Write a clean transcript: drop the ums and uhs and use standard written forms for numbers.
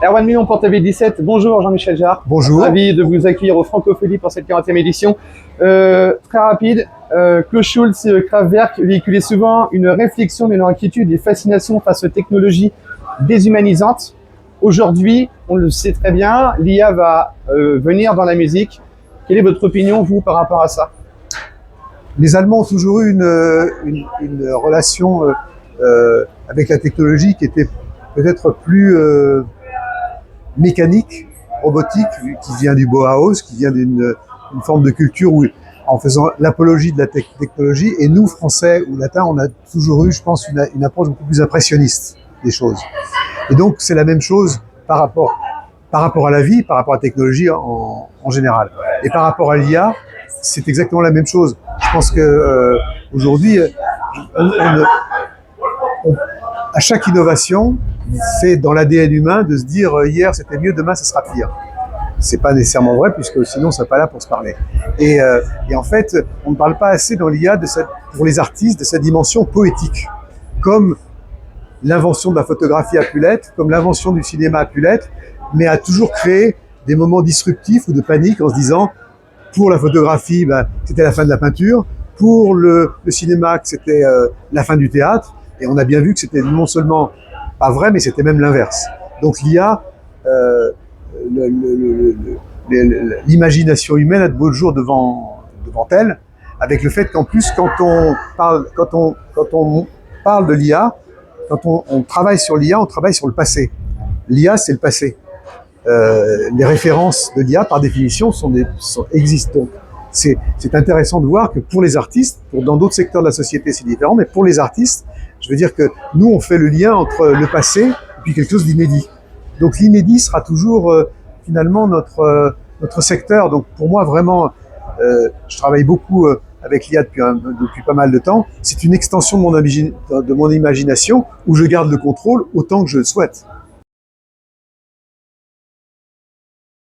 Erwan Millon pour TV17. Bonjour Jean-Michel Jarre. Bonjour. Ravi de vous accueillir au Francophonie pour cette 40e édition. Très rapide, Klaus Schulze, Kraftwerk véhiculait souvent une réflexion, mais une inquiétude et fascination face aux technologies déshumanisantes. Aujourd'hui, on le sait très bien, l'IA va venir dans la musique. Quelle est votre opinion, vous, par rapport à ça? Les Allemands ont toujours eu une relation avec la technologie qui était peut-être plus mécanique, robotique, qui vient du Bauhaus, qui vient d'une forme de culture où, en faisant l'apologie de la technologie, et nous, Français ou Latins, on a toujours eu, je pense, une approche beaucoup plus impressionniste des choses. Et donc, c'est la même chose par rapport à la vie, par rapport à la technologie en général. Et par rapport à l'IA, c'est exactement la même chose. Je pense que aujourd'hui, à chaque innovation, c'est dans l'ADN humain de se dire hier c'était mieux, demain ça sera pire. C'est pas nécessairement vrai puisque sinon on serait pas là pour se parler. Et en fait, on ne parle pas assez dans l'IA pour les artistes de cette dimension poétique, comme l'invention de la photographie a pu l'être, comme l'invention du cinéma a pu l'être, mais a toujours créé des moments disruptifs ou de panique en se disant pour la photographie, c'était la fin de la peinture, pour le cinéma, c'était la fin du théâtre, et on a bien vu que c'était non seulement pas vrai, mais c'était même l'inverse. Donc l'IA, l'imagination humaine a de beaux jours devant elle, avec le fait qu'en plus, quand on parle de l'IA, quand on travaille sur l'IA, on travaille sur le passé. L'IA, c'est le passé. Les références de l'IA, par définition, existent. C'est intéressant de voir que pour les artistes, dans d'autres secteurs de la société, c'est différent, mais pour les artistes, je veux dire que nous, on fait le lien entre le passé et puis quelque chose d'inédit. Donc l'inédit sera toujours finalement notre secteur. Donc pour moi, vraiment, je travaille beaucoup avec l'IA depuis pas mal de temps. C'est une extension de mon imagination où je garde le contrôle autant que je le souhaite.